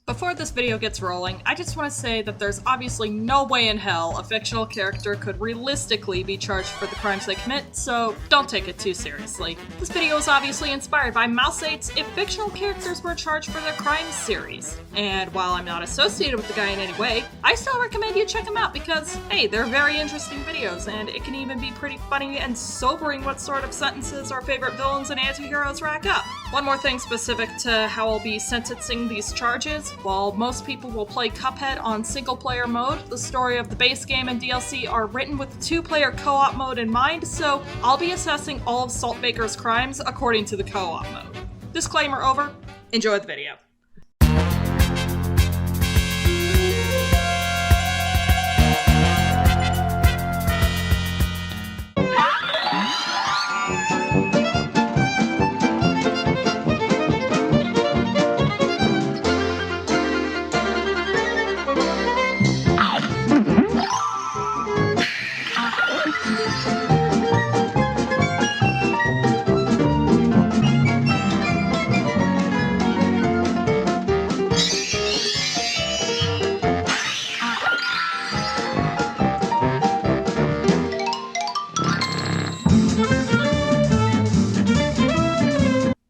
Before this video gets rolling, I just want to say that there's obviously no way in hell a fictional character could realistically be charged for the crimes they commit, so don't take it too seriously. This video is obviously inspired by MOUSAIT's If Fictional Characters Were Charged for Their Crimes series. And while I'm not associated with the guy in any way, I still recommend you check them out because, hey, they're very interesting videos, and it can even be pretty funny and sobering what sort of sentences our favorite villains and anti-heroes rack up. One more thing specific to how I'll be sentencing these charges. While most people will play Cuphead on single-player mode, the story of the base game and DLC are written with two-player co-op mode in mind, so I'll be assessing all of Saltbaker's crimes according to the co-op mode. Disclaimer over, enjoy the video.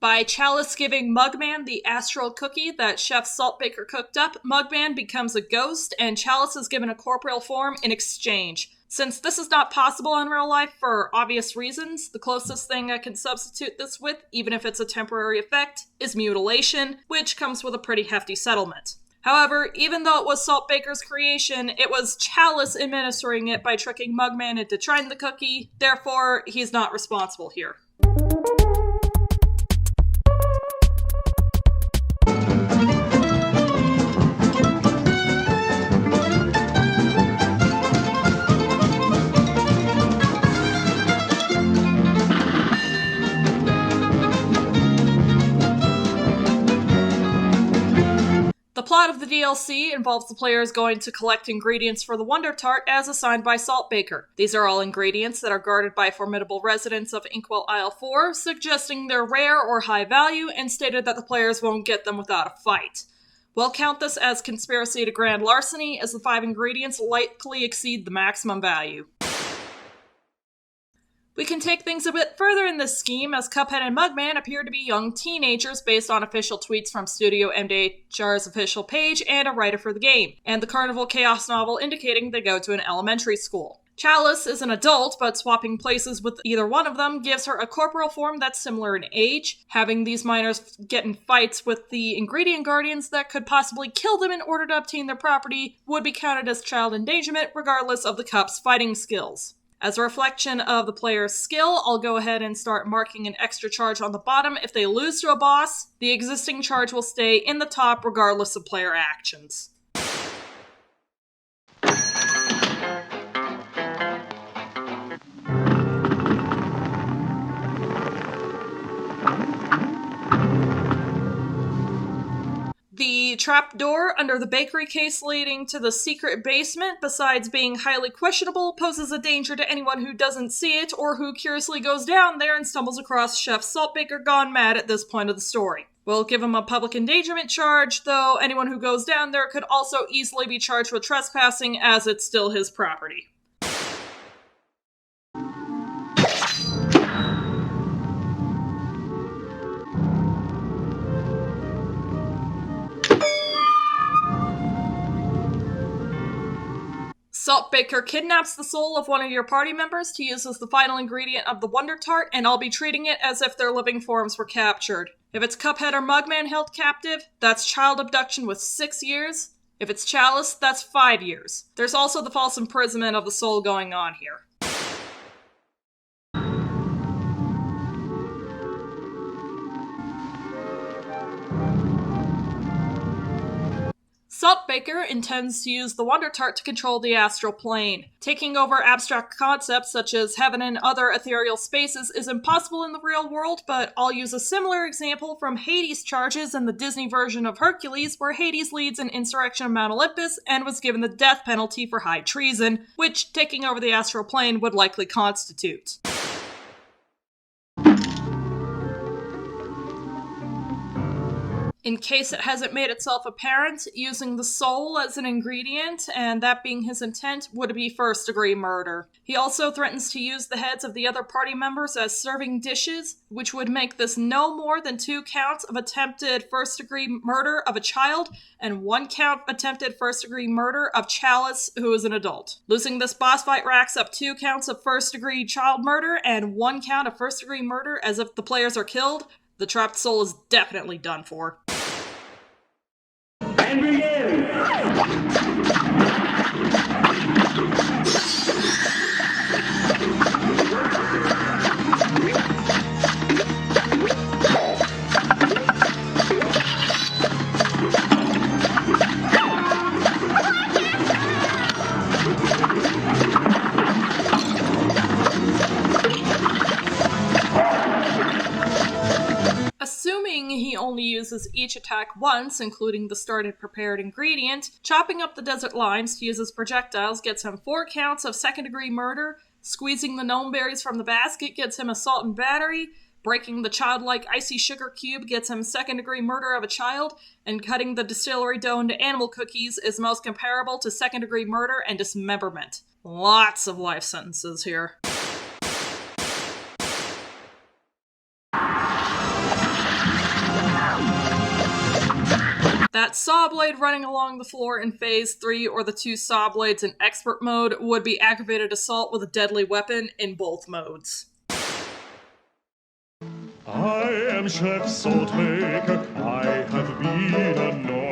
By Chalice giving Mugman the astral cookie that Chef Saltbaker cooked up, Mugman becomes a ghost, and Chalice is given a corporeal form in exchange. Since this is not possible in real life for obvious reasons, the closest thing I can substitute this with, even if it's a temporary effect, is mutilation, which comes with a pretty hefty settlement. However, even though it was Saltbaker's creation, it was Chalice administering it by tricking Mugman into trying the cookie, therefore he's not responsible here. The plot of the DLC involves the players going to collect ingredients for the Wonder Tart as assigned by Saltbaker. These are all ingredients that are guarded by formidable residents of Inkwell Isle 4, suggesting they're rare or high value, and stated that the players won't get them without a fight. We'll count this as conspiracy to grand larceny, as the 5 ingredients likely exceed the maximum value. We can take things a bit further in this scheme, as Cuphead and Mugman appear to be young teenagers based on official tweets from Studio MDHR's official page and a writer for the game, and the Carnival Chaos novel indicating they go to an elementary school. Chalice is an adult, but swapping places with either one of them gives her a corporeal form that's similar in age. Having these minors get in fights with the ingredient guardians that could possibly kill them in order to obtain their property would be counted as child endangerment, regardless of the Cup's fighting skills. As a reflection of the player's skill, I'll go ahead and start marking an extra charge on the bottom if they lose to a boss. The existing charge will stay in the top regardless of player actions. The trapdoor under the bakery case leading to the secret basement, besides being highly questionable, poses a danger to anyone who doesn't see it or who curiously goes down there and stumbles across Chef Saltbaker gone mad at this point of the story. We'll give him a public endangerment charge, though anyone who goes down there could also easily be charged with trespassing as it's still his property. Saltbaker kidnaps the soul of one of your party members to use as the final ingredient of the Wonder Tart, and I'll be treating it as if their living forms were captured. If it's Cuphead or Mugman held captive, that's child abduction with 6 years. If it's Chalice, that's 5 years. There's also the false imprisonment of the soul going on here. Saltbaker intends to use the Wonder Tart to control the astral plane. Taking over abstract concepts such as heaven and other ethereal spaces is impossible in the real world, but I'll use a similar example from Hades' charges in the Disney version of Hercules, where Hades leads an insurrection of Mount Olympus and was given the death penalty for high treason, which taking over the astral plane would likely constitute. In case it hasn't made itself apparent, using the soul as an ingredient, and that being his intent, would be first-degree murder. He also threatens to use the heads of the other party members as serving dishes, which would make this no more than 2 counts of attempted first-degree murder of a child, and 1 count attempted first-degree murder of Chalice, who is an adult. Losing this boss fight racks up 2 counts of first-degree child murder, and 1 count of first-degree murder as if the players are killed. The trapped soul is definitely done for. And begin! Assuming he only uses each attack once, including the started prepared ingredient, chopping up the desert limes to use as projectiles gets him 4 counts of second-degree murder, squeezing the gnome berries from the basket gets him assault and battery, breaking the childlike icy sugar cube gets him second-degree murder of a child, and cutting the distillery dough into animal cookies is most comparable to second-degree murder and dismemberment. Lots of life sentences here. That saw blade running along the floor in Phase 3 or the 2 saw blades in Expert mode would be aggravated assault with a deadly weapon in both modes. I am Chef Saltbaker, I have been a gnome.